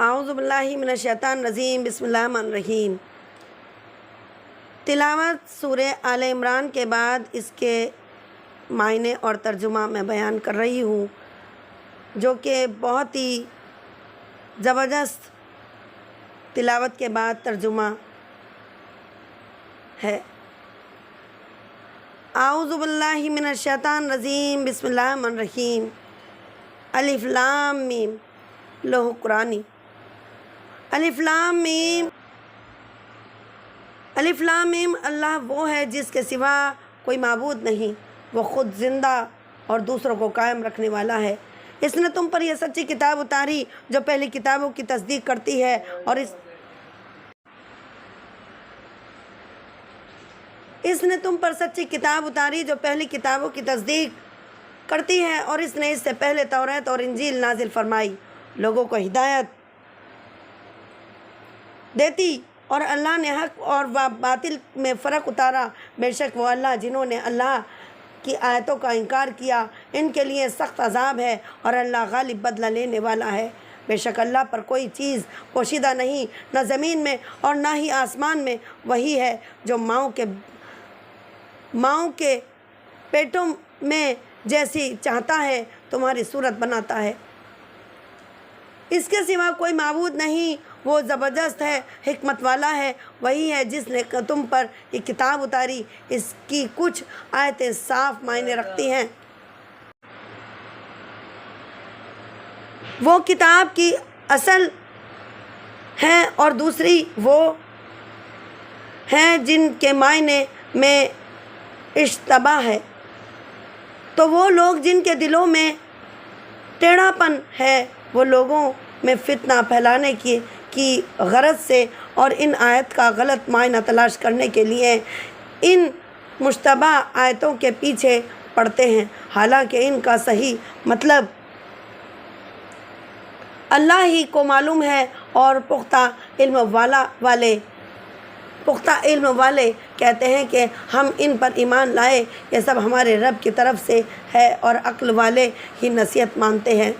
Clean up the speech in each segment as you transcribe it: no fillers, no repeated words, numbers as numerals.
اعوذ باللہ من الشیطان الرجیم بسم اللہ الرحمن الرحیم۔ تلاوت سورہ آل عمران کے بعد اس کے معنی اور ترجمہ میں بیان کر رہی ہوں، جو کہ بہت ہی زبردست تلاوت کے بعد ترجمہ ہے۔ اعوذ باللہ من الشیطان الرجیم بسم اللہ الرحمن الرحیم۔ الف لام میم لوح قرآنی۔ الف لام میم، الف لام میم اللہ وہ ہے جس کے سوا کوئی معبود نہیں، وہ خود زندہ اور دوسروں کو قائم رکھنے والا ہے۔ اس نے تم پر یہ سچی کتاب اتاری جو پہلی کتابوں کی تصدیق کرتی ہے، اور اس نے تم پر سچی کتاب اتاری جو پہلی کتابوں کی تصدیق کرتی ہے، اور اس نے اس سے پہلے توریت اور انجیل نازل فرمائی، لوگوں کو ہدایت دیتی، اور اللہ نے حق اور باطل میں فرق اتارا۔ بے شک وہ اللہ جنہوں نے اللہ کی آیتوں کا انکار کیا، ان کے لیے سخت عذاب ہے، اور اللہ غالب بدلہ لینے والا ہے۔ بے شک اللہ پر کوئی چیز پوشیدہ نہیں، نہ زمین میں اور نہ ہی آسمان میں۔ وہی ہے جو ماؤں کے پیٹوں میں جیسی چاہتا ہے تمہاری صورت بناتا ہے۔ اس کے سوا کوئی معبود نہیں، وہ زبردست ہے، حکمت والا ہے۔ وہی ہے جس نے تم پر یہ کتاب اتاری، اس کی کچھ آیتیں صاف معنی رکھتی ہیں۔ وہ کتاب کی اصل ہیں، اور دوسری وہ ہیں جن کے معنی میں اشتباہ ہے۔ تو وہ لوگ جن کے دلوں میں ٹیڑھا پن ہے، وہ لوگوں میں فتنہ پھیلانے کی غرض سے اور ان آیت کا غلط معنی تلاش کرنے کے لیے ان مشتبہ آیتوں کے پیچھے پڑتے ہیں، حالانکہ ان کا صحیح مطلب اللہ ہی کو معلوم ہے، اور پختہ علم والے کہتے ہیں کہ ہم ان پر ایمان لائے، یہ سب ہمارے رب کی طرف سے ہے، اور عقل والے ہی نصیحت مانتے ہیں۔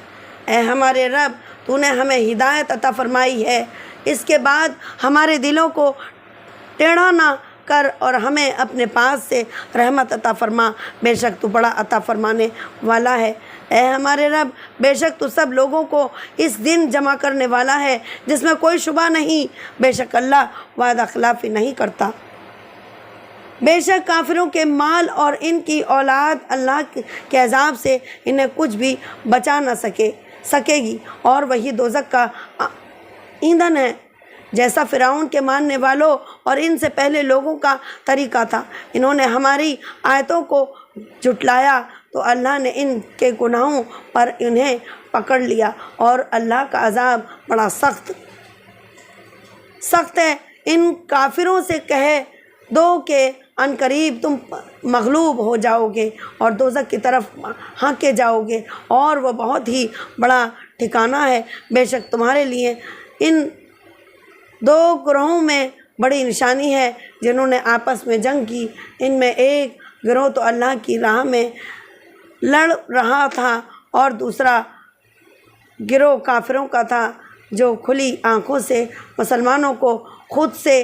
اے ہمارے رب، تو نے ہمیں ہدایت عطا فرمائی ہے، اس کے بعد ہمارے دلوں کو ٹیڑھا نہ کر، اور ہمیں اپنے پاس سے رحمت عطا فرما، بے شک تو بڑا عطا فرمانے والا ہے۔ اے ہمارے رب، بے شک تو سب لوگوں کو اس دن جمع کرنے والا ہے جس میں کوئی شبہ نہیں، بے شک اللہ وعدہ خلافی نہیں کرتا۔ بے شک کافروں کے مال اور ان کی اولاد اللہ کے عذاب سے انہیں کچھ بھی بچا نہ سکے گی، اور وہی دوزخ کا ایندھن ہے، جیسا فرعون کے ماننے والوں اور ان سے پہلے لوگوں کا طریقہ تھا۔ انہوں نے ہماری آیتوں کو جھٹلایا تو اللہ نے ان کے گناہوں پر انہیں پکڑ لیا، اور اللہ کا عذاب بڑا سخت ہے۔ ان کافروں سے کہہ دو کہ عنقریب تم مغلوب ہو جاؤ گے اور دوزخ کی طرف ہانکے جاؤ گے، اور وہ بہت ہی بڑا ٹھکانہ ہے۔ بے شک تمہارے لیے ان دو گروہوں میں بڑی نشانی ہے جنہوں نے آپس میں جنگ کی۔ ان میں ایک گروہ تو اللہ کی راہ میں لڑ رہا تھا، اور دوسرا گروہ کافروں کا تھا جو کھلی آنکھوں سے مسلمانوں کو خود سے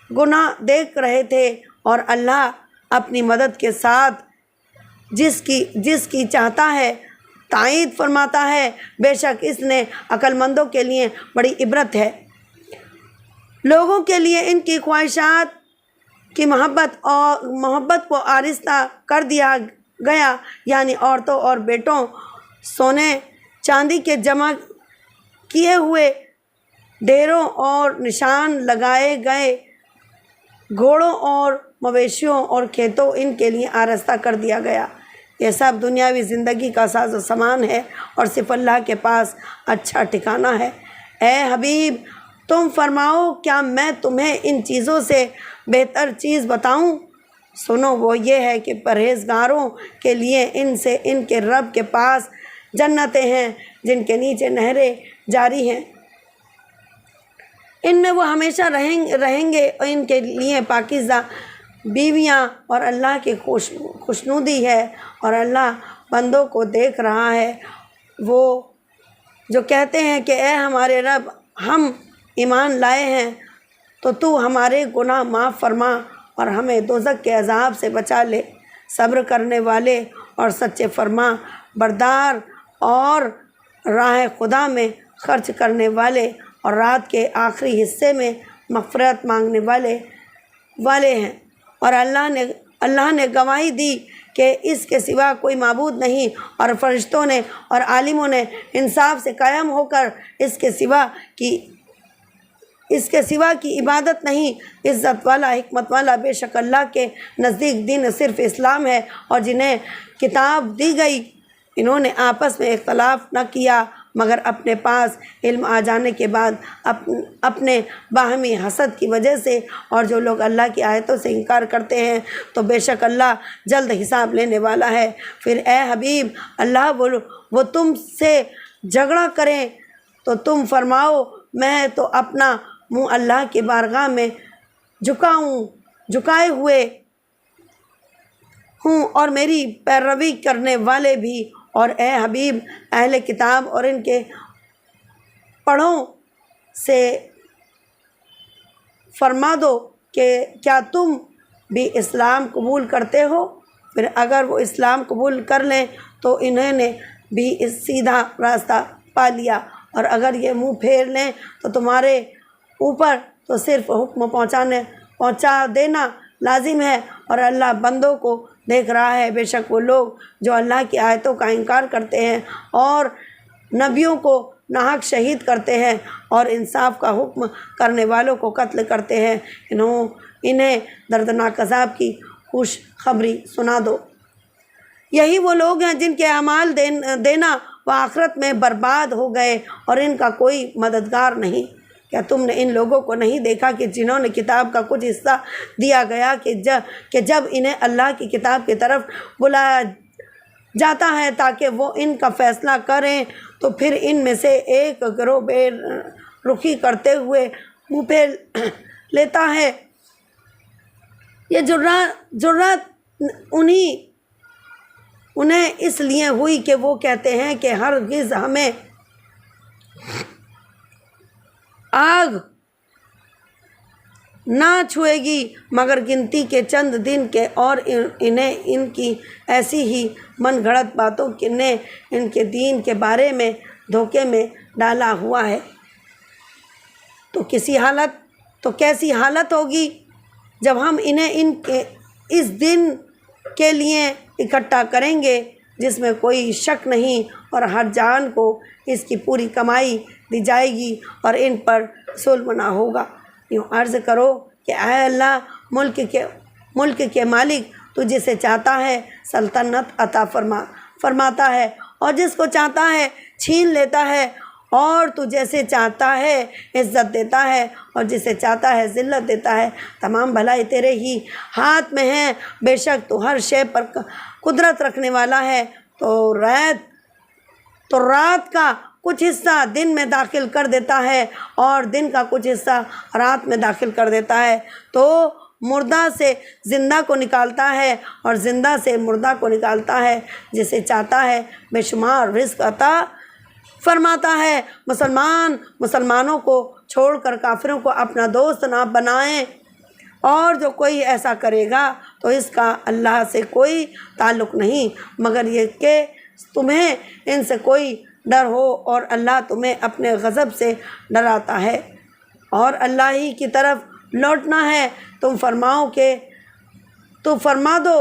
گناہ دیکھ رہے تھے، اور اللہ اپنی مدد کے ساتھ جس کی چاہتا ہے تائید فرماتا ہے۔ بے شک اس نے عقل مندوں کے لیے بڑی عبرت ہے۔ لوگوں کے لیے ان کی خواہشات کی محبت کو آرستہ کر دیا گیا، یعنی عورتوں اور بیٹوں، سونے چاندی کے جمع کیے ہوئے ڈھیروں اور نشان لگائے گئے گھوڑوں اور مویشیوں اور کھیتوں، ان کے لیے آرستہ کر دیا گیا۔ یہ سب دنیاوی زندگی کا ساز و سامان ہے، اور صرف اللہ کے پاس اچھا ٹھکانہ ہے۔ اے حبیب، تم فرماؤ کیا میں تمہیں ان چیزوں سے بہتر چیز بتاؤں؟ سنو، وہ یہ ہے کہ پرہیزگاروں کے لیے ان کے رب کے پاس جنتیں ہیں جن کے نیچے نہریں جاری ہیں، ان میں وہ ہمیشہ رہیں گے، اور ان کے لیے پاکیزہ بیویاں، اور اللہ کی خوشنودی ہے، اور اللہ بندوں کو دیکھ رہا ہے۔ وہ جو کہتے ہیں کہ اے ہمارے رب ہم ایمان لائے ہیں تو تو ہمارے گناہ معاف فرما اور ہمیں دوزخ کے عذاب سے بچا لے۔ صبر کرنے والے اور سچے فرما بردار اور راہ خدا میں خرچ کرنے والے اور رات کے آخری حصے میں مغفرت مانگنے والے ہیں۔ اور اللہ نے گواہی دی کہ اس کے سوا کوئی معبود نہیں، اور فرشتوں نے اور عالموں نے انصاف سے قائم ہو کر اس کے سوا کی عبادت نہیں۔ عزت والا حکمت والا بے شک اللہ کے نزدیک دین صرف اسلام ہے، اور جنہیں کتاب دی گئی انہوں نے آپس میں اختلاف نہ کیا مگر اپنے پاس علم آ جانے کے بعد اپنے باہمی حسد کی وجہ سے۔ اور جو لوگ اللہ کی آیتوں سے انکار کرتے ہیں تو بے شک اللہ جلد حساب لینے والا ہے۔ پھر اے حبیب اللہ وہ تم سے جھگڑا کریں تو تم فرماؤ میں تو اپنا منہ اللہ کی بارگاہ میں جھکائے ہوئے ہوں اور میری پیروی کرنے والے بھی۔ اور اے حبیب اہل کتاب اور ان کے پڑھوں سے فرما دو کہ کیا تم بھی اسلام قبول کرتے ہو؟ پھر اگر وہ اسلام قبول کر لیں تو انہوں نے بھی اس سیدھا راستہ پا لیا، اور اگر یہ منہ پھیر لیں تو تمہارے اوپر تو صرف حکم پہنچا دینا لازم ہے، اور اللہ بندوں کو دیکھ رہا ہے۔ بے شک وہ لوگ جو اللہ کی آیتوں کا انکار کرتے ہیں اور نبیوں کو ناحق شہید کرتے ہیں اور انصاف کا حکم کرنے والوں کو قتل کرتے ہیں، انہیں دردناک عذاب کی خوشخبری سنا دو۔ یہی وہ لوگ ہیں جن کے اعمال دینا و آخرت میں برباد ہو گئے اور ان کا کوئی مددگار نہیں۔ کیا تم نے ان لوگوں کو نہیں دیکھا کہ جنہوں نے کتاب کا کچھ حصہ دیا گیا کہ جب انہیں اللہ کی کتاب کی طرف بلایا جاتا ہے تاکہ وہ ان کا فیصلہ کریں تو پھر ان میں سے ایک گروہ بے رخی کرتے ہوئے منہ پھیر لیتا ہے۔ یہ جرات انہیں اس لیے ہوئی کہ وہ کہتے ہیں کہ ہرگز ہمیں آگ نہ چھوئے گی مگر گنتی کے چند دن کے، اور انہیں ان کی ایسی ہی من گھڑت باتوں نے ان کے دین کے بارے میں دھوکے میں ڈالا ہوا ہے۔ تو کیسی حالت ہوگی جب ہم انہیں اس دن کے لیے اکٹھا کریں گے جس میں کوئی شک نہیں، اور ہر جان کو اس کی پوری کمائی دی جائے گی اور ان پر ظلم نہ ہوگا۔ یوں عرض کرو کہ اے اللہ ملک کے مالک، تو جسے چاہتا ہے سلطنت عطا فرماتا ہے اور جس کو چاہتا ہے چھین لیتا ہے، اور تو جیسے چاہتا ہے عزت دیتا ہے اور جسے چاہتا ہے ذلت دیتا ہے۔ تمام بھلائی تیرے ہی ہاتھ میں ہے، بے شک تو ہر شے پر قدرت رکھنے والا ہے۔ تو رات کا کچھ حصہ دن میں داخل کر دیتا ہے اور دن کا کچھ حصہ رات میں داخل کر دیتا ہے، تو مردہ سے زندہ کو نکالتا ہے اور زندہ سے مردہ کو نکالتا ہے، جسے چاہتا ہے بے شمار رزق عطا فرماتا ہے۔ مسلمانوں کو چھوڑ کر کافروں کو اپنا دوست نہ بنائیں، اور جو کوئی ایسا کرے گا تو اس کا اللہ سے کوئی تعلق نہیں مگر یہ کہ تمہیں ان سے کوئی ڈر ہو، اور اللہ تمہیں اپنے غضب سے ڈراتا ہے اور اللہ ہی کی طرف لوٹنا ہے۔ تو فرما دو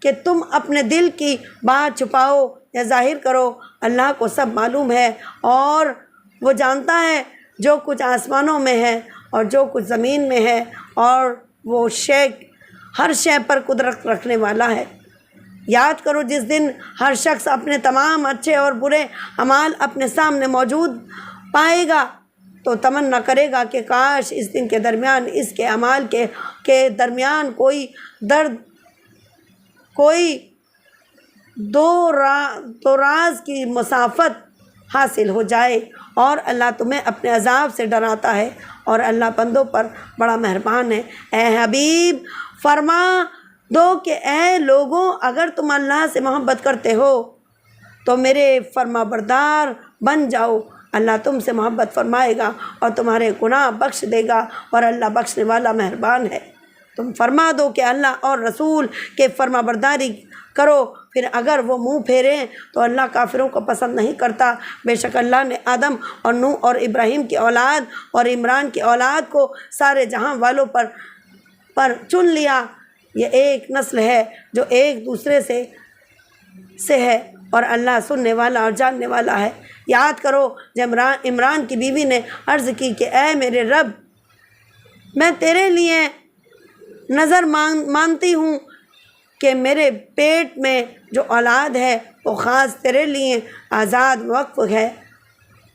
کہ تم اپنے دل کی بات چھپاؤ یا ظاہر کرو، اللہ کو سب معلوم ہے، اور وہ جانتا ہے جو کچھ آسمانوں میں ہے اور جو کچھ زمین میں ہے، اور وہ ہر شے پر قدرت رکھنے والا ہے۔ یاد کرو جس دن ہر شخص اپنے تمام اچھے اور برے اعمال اپنے سامنے موجود پائے گا تو تمنا کرے گا کہ کاش اس دن کے درمیان اس کے اعمال کے درمیان کوئی دو راز کی مسافت حاصل ہو جائے، اور اللہ تمہیں اپنے عذاب سے ڈراتا ہے اور اللہ بندوں پر بڑا مہربان ہے۔ اے حبیب فرما دو کہ اے لوگوں، اگر تم اللہ سے محبت کرتے ہو تو میرے فرما بردار بن جاؤ۔ اللہ تم سے محبت فرمائے گا اور تمہارے گناہ بخش دے گا، اور اللہ بخشنے والا مہربان ہے۔ تم فرما دو کہ اللہ اور رسول کے فرما برداری کرو، پھر اگر وہ منہ پھیریں تو اللہ کافروں کو پسند نہیں کرتا۔ بے شک اللہ نے آدم اور نوح اور ابراہیم کی اولاد اور عمران کی اولاد کو سارے جہاں والوں پر چن لیا۔ یہ ایک نسل ہے جو ایک دوسرے سے ہے، اور اللہ سننے والا اور جاننے والا ہے۔ یاد کرو جب عمران کی بیوی نے عرض کی کہ اے میرے رب، میں تیرے لیے نظر مانتی ہوں کہ میرے پیٹ میں جو اولاد ہے وہ خاص تیرے لیے آزاد وقف ہے،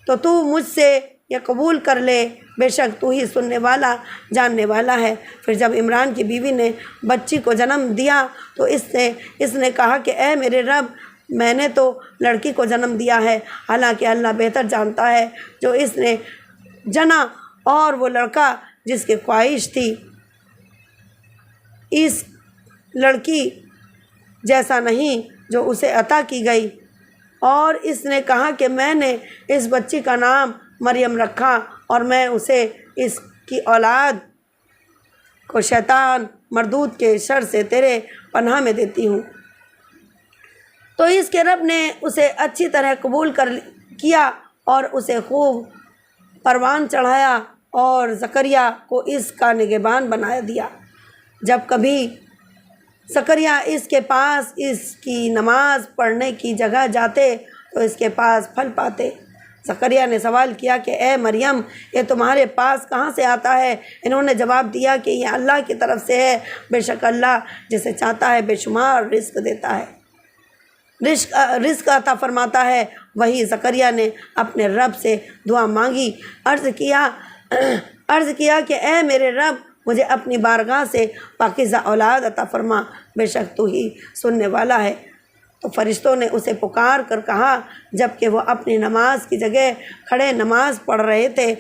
تو مجھ سے یہ قبول کر لے، بے شک تو ہی سننے والا جاننے والا ہے۔ پھر جب عمران کی بیوی نے بچی کو جنم دیا تو اس نے کہا کہ اے میرے رب، میں نے تو لڑکی کو جنم دیا ہے، حالانکہ اللہ بہتر جانتا ہے جو اس نے جنا، اور وہ لڑکا جس کی خواہش تھی اس لڑکی جیسا نہیں جو اسے عطا کی گئی۔ اور اس نے کہا کہ میں نے اس بچی کا نام مریم رکھا، اور میں اسے اس کی اولاد کو شیطان مردود کے شر سے تیرے پناہ میں دیتی ہوں۔ تو اس کے رب نے اسے اچھی طرح قبول کیا اور اسے خوب پروان چڑھایا، اور زکریا کو اس کا نگہبان بنا دیا۔ جب کبھی زکریا اس کے پاس اس کی نماز پڑھنے کی جگہ جاتے تو اس کے پاس پھل پاتے۔ زکریا نے سوال کیا کہ اے مریم، یہ تمہارے پاس کہاں سے آتا ہے؟ انہوں نے جواب دیا کہ یہ اللہ کی طرف سے ہے، بے شک اللہ جسے چاہتا ہے بے شمار رزق دیتا ہے، رزق عطا فرماتا ہے۔ وہی زکریا نے اپنے رب سے دعا مانگی، عرض کیا کہ اے میرے رب، مجھے اپنی بارگاہ سے پاکیزہ اولاد عطا فرما، بے شک تو ہی سننے والا ہے۔ تو فرشتوں نے اسے پکار کر کہا جب کہ وہ اپنی نماز کی جگہ کھڑے نماز پڑھ رہے تھے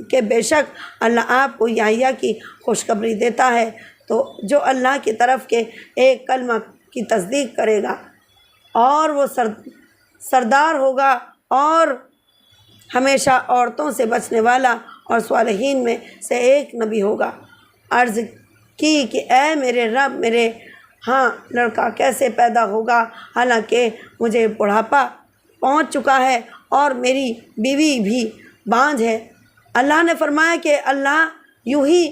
کہ بے شک اللہ آپ کو یحییٰ کی خوشخبری دیتا ہے، تو جو اللہ کی طرف کے ایک کلمہ کی تصدیق کرے گا اور وہ سردار ہوگا اور ہمیشہ عورتوں سے بچنے والا اور صالحین میں سے ایک نبی ہوگا۔ عرض کی کہ اے میرے رب، میرے ہاں لڑکا کیسے پیدا ہوگا، حالانکہ مجھے بڑھاپا پہنچ چکا ہے اور میری بیوی بھی بانجھ ہے۔ اللہ نے فرمایا کہ اللہ یوں ہی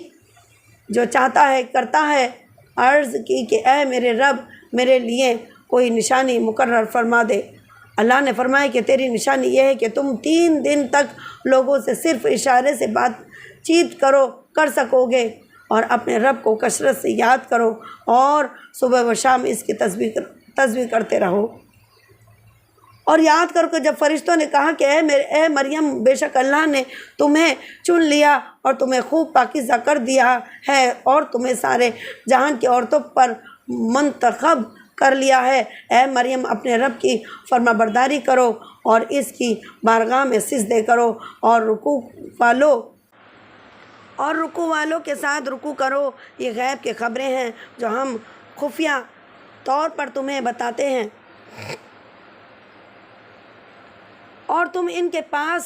جو چاہتا ہے کرتا ہے۔ عرض کی کہ اے میرے رب، میرے لیے کوئی نشانی مقرر فرما دے۔ اللہ نے فرمایا کہ تیری نشانی یہ ہے کہ تم 3 دن تک لوگوں سے صرف اشارے سے بات چیت کر سکو گے، اور اپنے رب کو کثرت سے یاد کرو اور صبح و شام اس کی تسبیح کرتے رہو۔ اور یاد کر کے جب فرشتوں نے کہا کہ اے مریم، بے شک اللہ نے تمہیں چن لیا اور تمہیں خوب پاکیزہ کر دیا ہے اور تمہیں سارے جہان کی عورتوں پر منتخب کر لیا ہے۔ اے مریم، اپنے رب کی فرما برداری کرو اور اس کی بارگاہ میں سجدے کرو، اور رکوع والوں کے ساتھ رکوع کرو۔ یہ غیب کی خبریں ہیں جو ہم خفیہ طور پر تمہیں بتاتے ہیں، اور تم ان کے پاس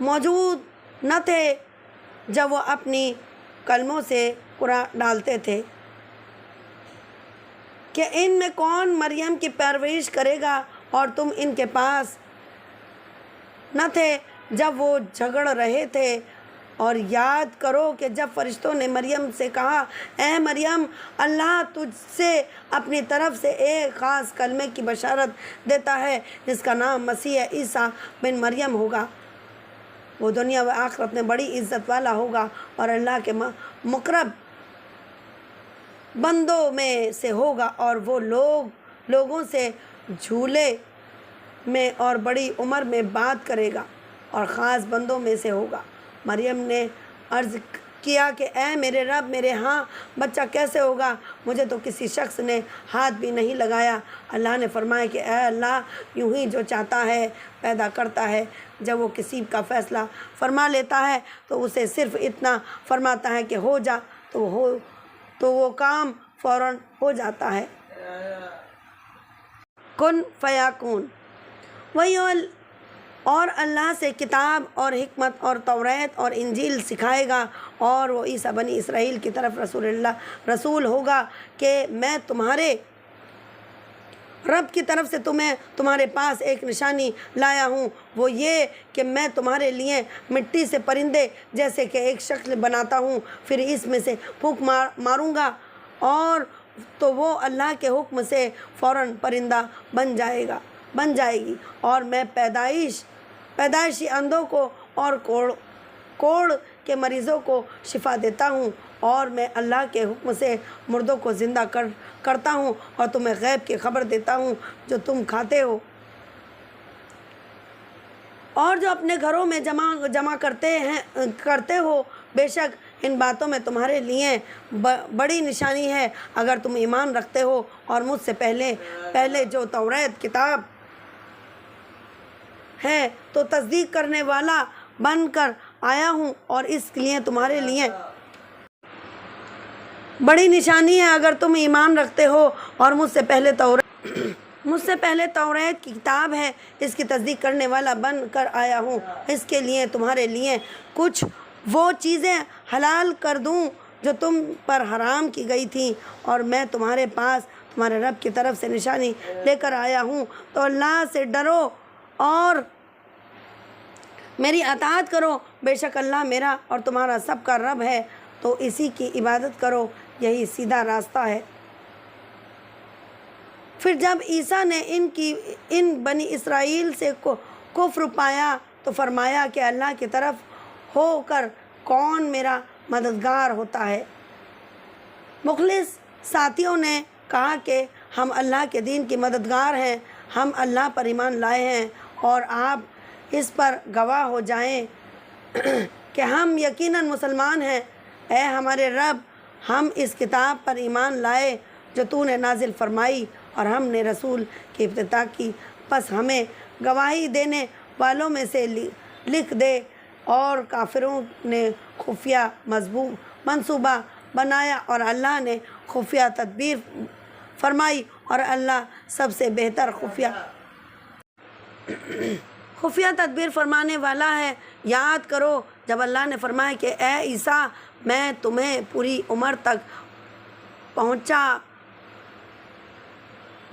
موجود نہ تھے جب وہ اپنی کلموں سے قرآ ڈالتے تھے کہ ان میں کون مریم کی پرورش کرے گا، اور تم ان کے پاس نہ تھے جب وہ جھگڑ رہے تھے۔ اور یاد کرو کہ جب فرشتوں نے مریم سے کہا اے مریم، اللہ تجھ سے اپنی طرف سے ایک خاص کلمے کی بشارت دیتا ہے جس کا نام مسیح عیسیٰ بن مریم ہوگا، وہ دنیا و آخرت میں بڑی عزت والا ہوگا اور اللہ کے مقرب بندوں میں سے ہوگا، اور وہ لوگوں سے جھولے میں اور بڑی عمر میں بات کرے گا اور خاص بندوں میں سے ہوگا۔ مریم نے عرض کیا کہ اے میرے رب، میرے ہاں بچہ کیسے ہوگا؟ مجھے تو کسی شخص نے ہاتھ بھی نہیں لگایا۔ اللہ نے فرمایا کہ اے اللہ یوں ہی جو چاہتا ہے پیدا کرتا ہے، جب وہ کسی کا فیصلہ فرما لیتا ہے تو اسے صرف اتنا فرماتا ہے کہ ہو جا تو وہ کام فوراً ہو جاتا ہے۔ کن فیکون۔ وہی اور اللہ سے کتاب اور حکمت اور توریت اور انجیل سکھائے گا، اور وہ عیسیٰ بنی اسرائیل کی طرف رسول ہوگا کہ میں تمہارے رب کی طرف سے تمہارے پاس ایک نشانی لایا ہوں، وہ یہ کہ میں تمہارے لیے مٹی سے پرندے جیسے کہ ایک شکل بناتا ہوں، پھر اس میں سے پھونک ماروں گا اور تو وہ اللہ کے حکم سے فوراً پرندہ بن جائے گی، اور میں پیدائشی اندھوں کو اور کوڑ کے مریضوں کو شفا دیتا ہوں، اور میں اللہ کے حکم سے مردوں کو زندہ کرتا ہوں، اور تمہیں غیب کی خبر دیتا ہوں جو تم کھاتے ہو اور جو اپنے گھروں میں جمع کرتے ہو۔ بے شک ان باتوں میں تمہارے لیے بڑی نشانی ہے اگر تم ایمان رکھتے ہو، اور مجھ سے پہلے جو توریت کتاب ہے تو تصدیق کرنے والا بن کر آیا ہوں، اور اس لیے تمہارے لیے بڑی نشانی ہے اگر تم ایمان رکھتے ہو، اور مجھ سے پہلے توریت کی کتاب ہے، اس کی تصدیق کرنے والا بن کر آیا ہوں، اس کے لیے تمہارے لیے کچھ وہ چیزیں حلال کر دوں جو تم پر حرام کی گئی تھیں، اور میں تمہارے پاس تمہارے رب کی طرف سے نشانی لے کر آیا ہوں، تو اللہ سے ڈرو اور میری اطاعت کرو، بے شک اللہ میرا اور تمہارا سب کا رب ہے، تو اسی کی عبادت کرو، یہی سیدھا راستہ ہے۔ پھر جب عیسیٰ نے ان بنی اسرائیل سے کفر پایا تو فرمایا کہ اللہ کی طرف ہو کر کون میرا مددگار ہوتا ہے۔ مخلص ساتھیوں نے کہا کہ ہم اللہ کے دین کی مددگار ہیں، ہم اللہ پر ایمان لائے ہیں، اور آپ اس پر گواہ ہو جائیں کہ ہم یقیناً مسلمان ہیں۔ اے ہمارے رب، ہم اس کتاب پر ایمان لائے جو تو نے نازل فرمائی، اور ہم نے رسول کی ابتدا کی، پس ہمیں گواہی دینے والوں میں سے لکھ دے۔ اور کافروں نے خفیہ منصوبہ بنایا اور اللہ نے خفیہ تدبیر فرمائی، اور اللہ سب سے بہتر خفیہ تدبیر فرمانے والا ہے۔ یاد کرو جب اللہ نے فرمایا کہ اے عیسیٰ، میں تمہیں پوری عمر تک پہنچا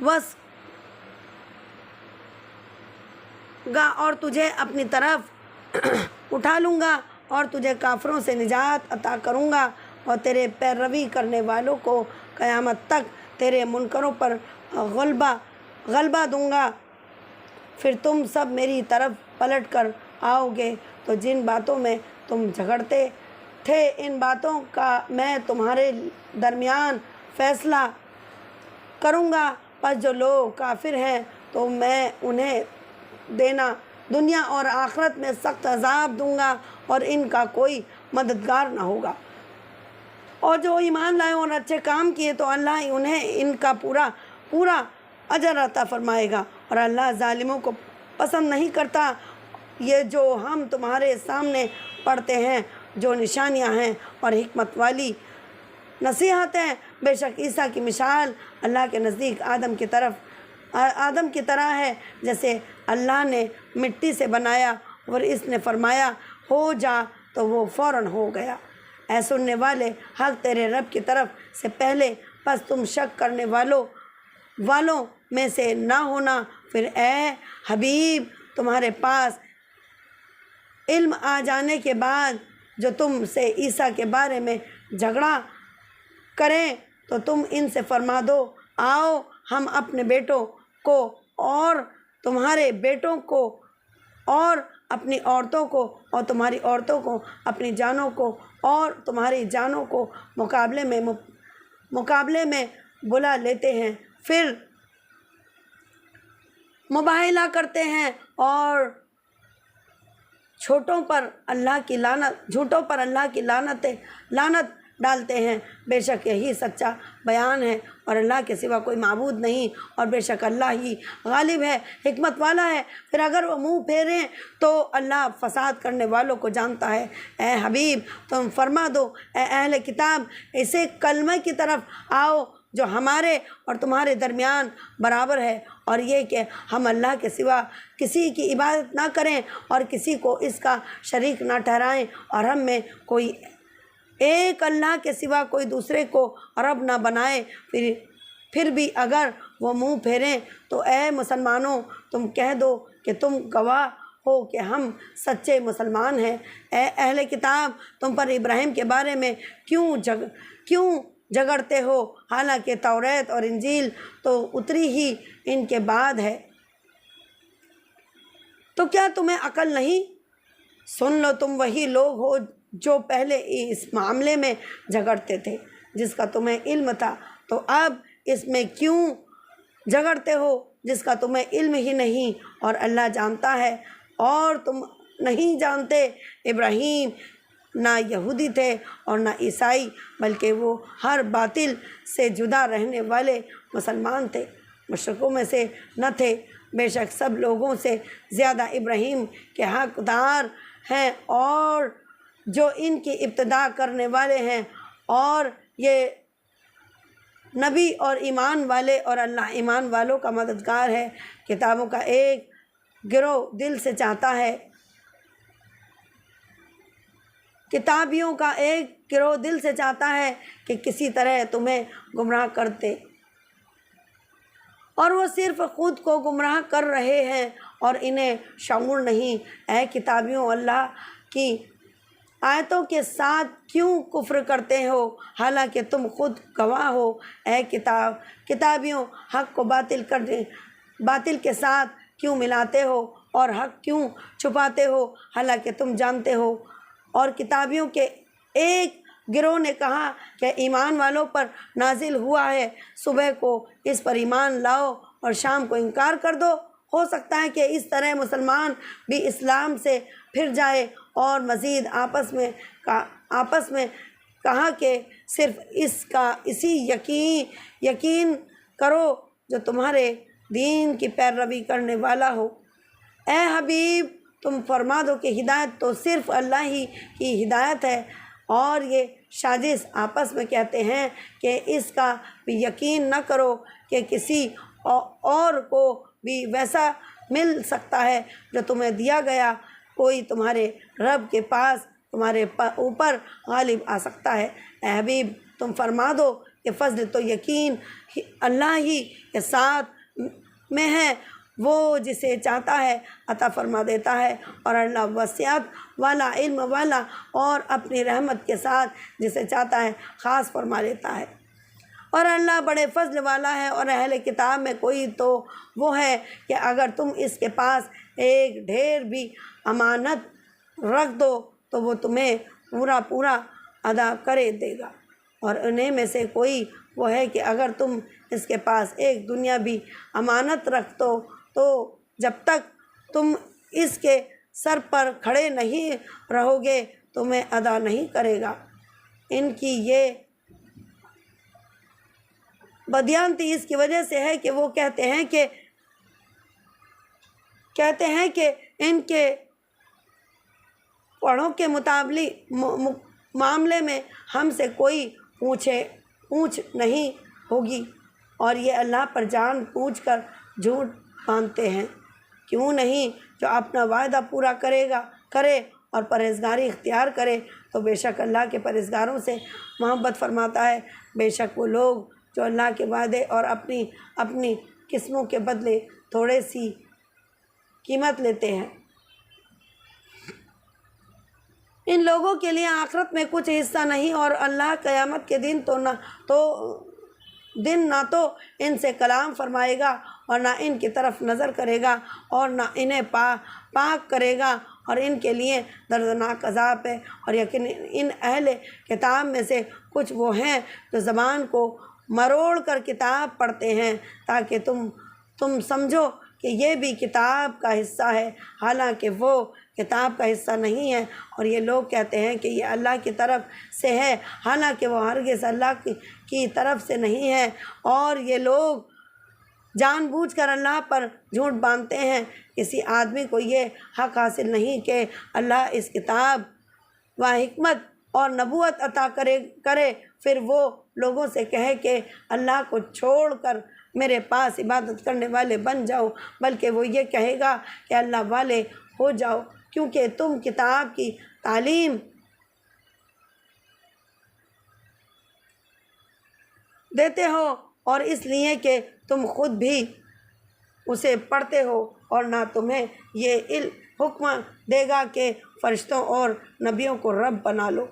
وس گا اور تجھے اپنی طرف اٹھا لوں گا، اور تجھے کافروں سے نجات عطا کروں گا، اور تیرے پیروی کرنے والوں کو قیامت تک تیرے منکروں پر غلبہ دوں گا۔ پھر تم سب میری طرف پلٹ کر آؤ گے، تو جن باتوں میں تم جھگڑتے تھے ان باتوں کا میں تمہارے درمیان فیصلہ کروں گا، پس جو لوگ کافر ہیں تو میں انہیں دنیا اور آخرت میں سخت عذاب دوں گا، اور ان کا کوئی مددگار نہ ہوگا، اور جو ایمان لائے اور اچھے کام کیے تو اللہ انہیں ان کا پورا اجر عطا فرمائے گا، اور اللہ ظالموں کو پسند نہیں کرتا۔ یہ جو ہم تمہارے سامنے پڑھتے ہیں جو نشانیاں ہیں اور حکمت والی نصیحت ہیں، بے شک عیسیٰ کی مثال اللہ کے نزدیک آدم کی طرح ہے، جیسے اللہ نے مٹی سے بنایا اور اس نے فرمایا ہو جا تو وہ فوراً ہو گیا۔ اے سننے والے، حق تیرے رب کی طرف سے پہلے، پس تم شک کرنے والوں میں سے نہ ہونا۔ پھر اے حبیب، تمہارے پاس علم آ جانے کے بعد جو تم سے عیسیٰ کے بارے میں جھگڑا کریں تو تم ان سے فرما دو، آؤ ہم اپنے بیٹوں کو اور تمہارے بیٹوں کو اور اپنی عورتوں کو اور تمہاری عورتوں کو، اپنی جانوں کو اور تمہاری جانوں کو مقابلے میں بلا لیتے ہیں، پھر مباہلہ کرتے ہیں اور جھوٹوں پر اللہ کی لعنت ڈالتے ہیں۔ بے شک یہی سچا بیان ہے، اور اللہ کے سوا کوئی معبود نہیں، اور بے شک اللہ ہی غالب ہے، حکمت والا ہے۔ پھر اگر وہ منہ پھیریں تو اللہ فساد کرنے والوں کو جانتا ہے۔ اے حبیب، تم فرما دو، اے اہل کتاب، اسے کلمہ کی طرف آؤ جو ہمارے اور تمہارے درمیان برابر ہے، اور یہ کہ ہم اللہ کے سوا کسی کی عبادت نہ کریں اور کسی کو اس کا شریک نہ ٹھہرائیں، اور ہم میں کوئی ایک اللہ کے سوا کوئی دوسرے کو رب نہ بنائے۔ پھر بھی اگر وہ منہ پھیریں تو اے مسلمانوں تم کہہ دو کہ تم گواہ ہو کہ ہم سچے مسلمان ہیں۔ اے اہل کتاب، تم پر ابراہیم کے بارے میں کیوں جھگڑتے ہو، حالانکہ توریت اور انجیل تو اتری ہی ان کے بعد ہے؟ تو کیا تمہیں عقل نہیں؟ سن لو، تم وہی لوگ ہو جو پہلے اس معاملے میں جھگڑتے تھے جس کا تمہیں علم تھا، تو اب اس میں کیوں جھگڑتے ہو جس کا تمہیں علم ہی نہیں، اور اللہ جانتا ہے اور تم نہیں جانتے۔ ابراہیم نہ یہودی تھے اور نہ عیسائی، بلکہ وہ ہر باطل سے جدا رہنے والے مسلمان تھے، مشرکوں میں سے نہ تھے۔ بے شک سب لوگوں سے زیادہ ابراہیم کے حقدار ہیں اور جو ان کی ابتدا کرنے والے ہیں، اور یہ نبی اور ایمان والے، اور اللہ ایمان والوں کا مددگار ہے۔ کتابوں کا ایک گروہ دل سے چاہتا ہے کتابیوں کا ایک گروہ دل سے چاہتا ہے کہ کسی طرح تمہیں گمراہ کرتے، اور وہ صرف خود کو گمراہ کر رہے ہیں اور انہیں شعور نہیں۔ اے کتابیوں، اللہ کی آیتوں کے ساتھ کیوں کفر کرتے ہو حالانکہ تم خود گواہ ہو؟ اے کتابیوں، حق کو باطل کے ساتھ کیوں ملاتے ہو اور حق کیوں چھپاتے ہو حالانکہ تم جانتے ہو؟ اور کتابیوں کے ایک گروہ نے کہا کہ ایمان والوں پر نازل ہوا ہے، صبح کو اس پر ایمان لاؤ اور شام کو انکار کر دو۔ ہو سکتا ہے کہ اس طرح مسلمان بھی اسلام سے پھر جائے۔ اور مزید آپس میں کہا کہ صرف اسی یقین کرو جو تمہارے دین کی پیروی کرنے والا ہو۔ اے حبیب، تم فرما دو کہ ہدایت تو صرف اللہ ہی کی ہدایت ہے، اور یہ شاذ آپس میں کہتے ہیں کہ اس کا بھی یقین نہ کرو کہ کسی اور کو بھی ویسا مل سکتا ہے جو تمہیں دیا گیا، کوئی تمہارے رب کے پاس تمہارے اوپر غالب آ سکتا ہے۔ اے حبیب، تم فرما دو کہ فضل تو یقین اللہ ہی کے ساتھ میں ہے، وہ جسے چاہتا ہے عطا فرما دیتا ہے، اور اللہ وسعت والا، علم والا، اور اپنی رحمت کے ساتھ جسے چاہتا ہے خاص فرما لیتا ہے، اور اللہ بڑے فضل والا ہے۔ اور اہل کتاب میں کوئی تو وہ ہے کہ اگر تم اس کے پاس ایک ڈھیر بھی امانت رکھ دو تو وہ تمہیں پورا ادا کرے دے گا، اور انہیں میں سے کوئی وہ ہے کہ اگر تم اس کے پاس ایک دنیا بھی امانت رکھ دو تو جب تک تم اس کے سر پر کھڑے نہیں رہو گے تمہیں ادا نہیں کرے گا۔ ان کی یہ بدیانتی اس کی وجہ سے ہے کہ وہ کہتے ہیں کہ ان کے پڑھوں کے معاملے میں ہم سے کوئی پوچھ نہیں ہوگی، اور یہ اللہ پر جان پوچھ کر جھوٹ باندھتے ہیں۔ کیوں نہیں جو اپنا وعدہ پورا کرے اور پرہیزگاری اختیار کرے تو بے شک اللہ کے پرہیزگاروں سے محبت فرماتا ہے۔ بے شک وہ لوگ جو اللہ کے وعدے اور اپنی قسموں کے بدلے تھوڑے سی قیمت لیتے ہیں، ان لوگوں کے لیے آخرت میں کچھ حصہ نہیں، اور اللہ قیامت کے دن نہ تو ان سے کلام فرمائے گا اور نہ ان کی طرف نظر کرے گا اور نہ انہیں پاک کرے گا، اور ان کے لیے دردناک عذاب ہے۔ اور یقین ان اہل کتاب میں سے کچھ وہ ہیں جو زبان کو مروڑ کر کتاب پڑھتے ہیں تاکہ تم سمجھو کہ یہ بھی کتاب کا حصہ ہے، حالانکہ وہ کتاب کا حصہ نہیں ہے، اور یہ لوگ کہتے ہیں کہ یہ اللہ کی طرف سے ہے، حالانکہ وہ ہرگز اللہ کی طرف سے نہیں ہے، اور یہ لوگ جان بوجھ کر اللہ پر جھوٹ باندھتے ہیں۔ کسی آدمی کو یہ حق حاصل نہیں کہ اللہ اس کتاب و حکمت اور نبوت عطا کرے پھر وہ لوگوں سے کہے کہ اللہ کو چھوڑ کر میرے پاس عبادت کرنے والے بن جاؤ، بلکہ وہ یہ کہے گا کہ اللہ والے ہو جاؤ، کیونکہ تم کتاب کی تعلیم دیتے ہو اور اس لیے کہ تم خود بھی اسے پڑھتے ہو، اور نہ تمہیں یہ حکم دے گا کہ فرشتوں اور نبیوں کو رب بنا لو۔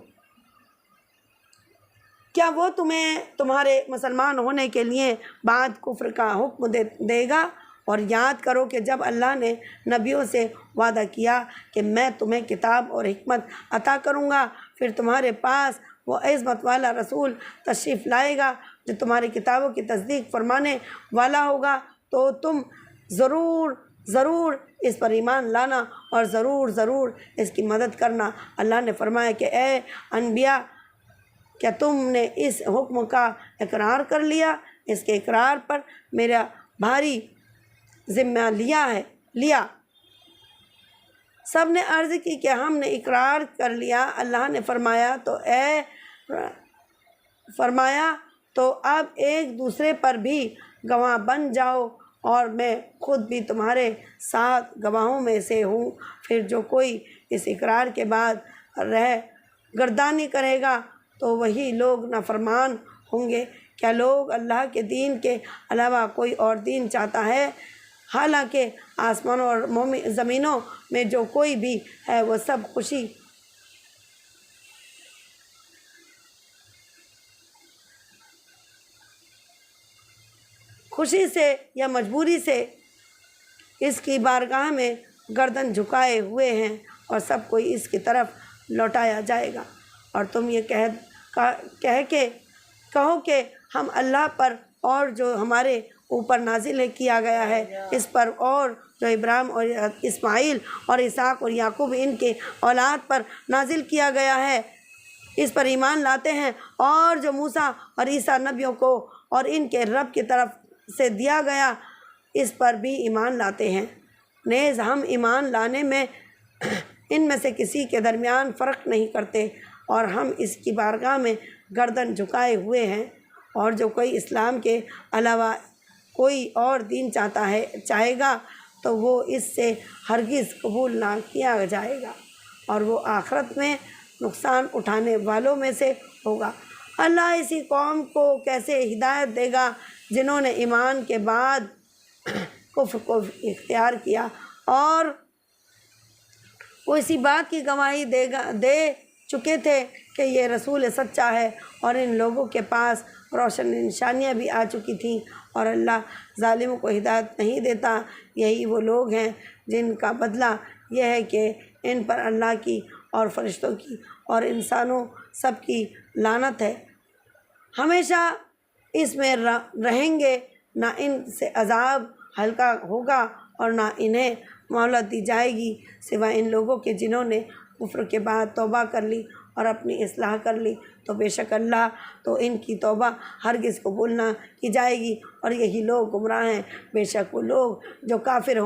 کیا وہ تمہیں تمہارے مسلمان ہونے کے لیے بعد کفر کا حکم دے گا؟ اور یاد کرو کہ جب اللہ نے نبیوں سے وعدہ کیا کہ میں تمہیں کتاب اور حکمت عطا کروں گا، پھر تمہارے پاس وہ عظمت والا رسول تشریف لائے گا جو تمہاری کتابوں کی تصدیق فرمانے والا ہوگا، تو تم ضرور اس پر ایمان لانا اور ضرور اس کی مدد کرنا۔ اللہ نے فرمایا کہ اے انبیاء، کیا تم نے اس حکم کا اقرار کر لیا؟ اس کے اقرار پر میرا بھاری ذمہ لیا۔ سب نے عرض کی کہ ہم نے اقرار کر لیا۔ اللہ نے فرمایا تو اب ایک دوسرے پر بھی گواہ بن جاؤ، اور میں خود بھی تمہارے ساتھ گواہوں میں سے ہوں۔ پھر جو کوئی اس اقرار کے بعد گردانی کرے گا تو وہی لوگ نافرمان ہوں گے۔ کیا لوگ اللہ کے دین کے علاوہ کوئی اور دین چاہتا ہے؟ حالانکہ آسمانوں اور زمینوں میں جو کوئی بھی ہے وہ سب خوشی سے یا مجبوری سے اس کی بارگاہ میں گردن جھکائے ہوئے ہیں، اور سب کوئی اس کی طرف لوٹایا جائے گا۔ اور تم یہ کہو کہ ہم اللہ پر اور جو ہمارے اوپر نازل کیا گیا ہے اس پر، اور جو ابراہیم اور اسماعیل اور اسحاق اور یعقوب ان کے اولاد پر نازل کیا گیا ہے اس پر ایمان لاتے ہیں، اور جو موسیٰ اور عیسیٰ نبیوں کو اور ان کے رب کی طرف سے دیا گیا اس پر بھی ایمان لاتے ہیں۔ نیز ہم ایمان لانے میں ان میں سے کسی کے درمیان فرق نہیں کرتے، اور ہم اس کی بارگاہ میں گردن جھکائے ہوئے ہیں۔ اور جو کوئی اسلام کے علاوہ کوئی اور دین چاہے گا تو وہ اس سے ہرگز قبول نہ کیا جائے گا، اور وہ آخرت میں نقصان اٹھانے والوں میں سے ہوگا۔ اللہ اسی قوم کو کیسے ہدایت دے گا جنہوں نے ایمان کے بعد کفر کو اختیار کیا، اور وہ اسی بات کی گواہی دے چکے تھے کہ یہ رسول سچا ہے، اور ان لوگوں کے پاس روشن نشانیاں بھی آ چکی تھیں، اور اللہ ظالموں کو ہدایت نہیں دیتا۔ یہی وہ لوگ ہیں جن کا بدلہ یہ ہے کہ ان پر اللہ کی اور فرشتوں کی اور انسانوں سب کی لعنت ہے، ہمیشہ اس میں رہیں گے، نہ ان سے عذاب ہلکا ہوگا اور نہ انہیں مہلت دی جائے گی، سوائے ان لوگوں کے جنہوں نے کفر کے بعد توبہ کر لی اور اپنی اصلاح کر لی، تو بے شک اللہ تو ان کی توبہ ہرگز قبول نہ کی جائے گی، اور یہی لوگ گمراہ ہیں۔ بے شک وہ لوگ جو کافر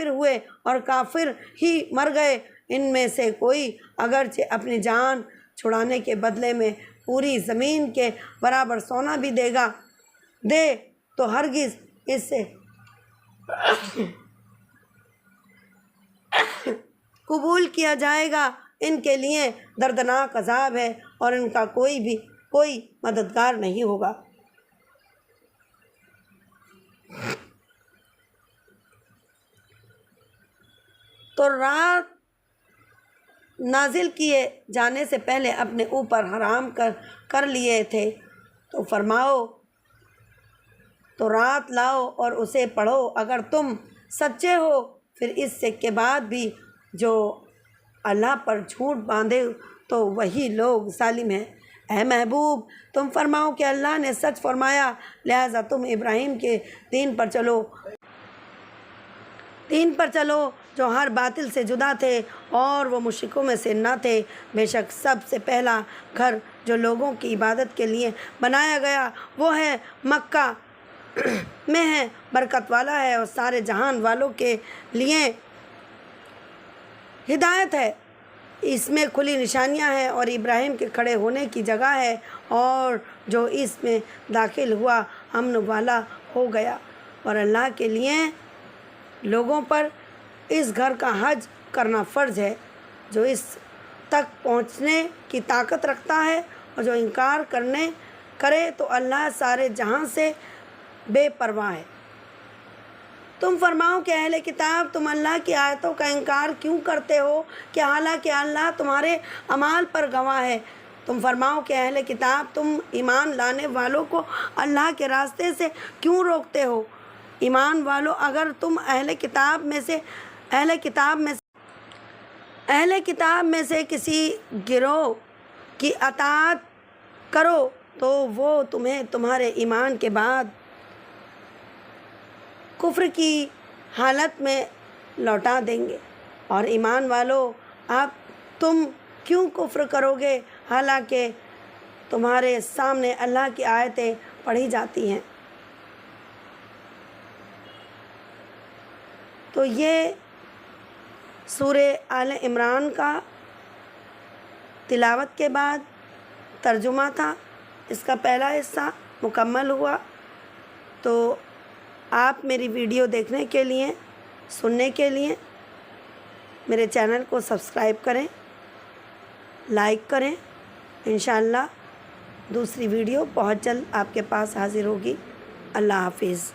ہوئے اور کافر ہی مر گئے، ان میں سے کوئی اگرچہ اپنی جان چھڑانے کے بدلے میں پوری زمین کے برابر سونا بھی دے تو ہرگز اس سے قبول کیا جائے گا۔ ان کے لیے دردناک عذاب ہے، اور ان کا کوئی مددگار نہیں ہوگا۔ تو رات نازل کیے جانے سے پہلے اپنے اوپر حرام کر لیے تھے، تو فرماؤ تو رات لاؤ اور اسے پڑھو اگر تم سچے ہو۔ پھر اس سے کے بعد بھی جو اللہ پر جھوٹ باندھے تو وہی لوگ ظالم ہیں۔ اے محبوب، تم فرماؤ کہ اللہ نے سچ فرمایا، لہٰذا تم ابراہیم کے دین پر چلو جو ہر باطل سے جدا تھے اور وہ مشرکوں میں سے نہ تھے۔ بے شک سب سے پہلا گھر جو لوگوں کی عبادت کے لیے بنایا گیا وہ ہے مکہ میں ہے، برکت والا ہے اور سارے جہان والوں کے لیے ہدایت ہے۔ اس میں کھلی نشانیاں ہیں اور ابراہیم کے کھڑے ہونے کی جگہ ہے، اور جو اس میں داخل ہوا امن والا ہو گیا۔ اور اللہ کے لیے لوگوں پر اس گھر کا حج کرنا فرض ہے۔ جو اس تک پہنچنے کی طاقت رکھتا ہے اور جو انکار کرے تو اللہ سارے جہاں سے بے پرواہ ہے۔ تم فرماؤ کہ اہل کتاب، تم اللہ کی آیتوں کا انکار کیوں کرتے ہو کہ حالانکہ اللہ تمہارے اعمال پر گواہ ہے۔ تم فرماؤ کہ اہل کتاب، تم ایمان لانے والوں کو اللہ کے راستے سے کیوں روکتے ہو۔ ایمان والو، اگر تم اہل کتاب میں سے کسی گروہ کی اطاعت کرو تو وہ تمہیں تمہارے ایمان کے بعد کفر کی حالت میں لوٹا دیں گے۔ اور ایمان والو، اب تم کیوں کفر کرو گے حالانکہ تمہارے سامنے اللہ کی آیتیں پڑھی جاتی ہیں۔ تو یہ سورہ آل عمران کا تلاوت کے بعد ترجمہ تھا۔ اس کا پہلا حصہ مکمل ہوا۔ تو آپ میری ویڈیو دیکھنے کے لیے، سننے کے لیے میرے چینل کو سبسکرائب کریں، لائک کریں۔ انشاءاللہ دوسری ویڈیو بہت جلد آپ کے پاس حاضر ہوگی۔ اللہ حافظ۔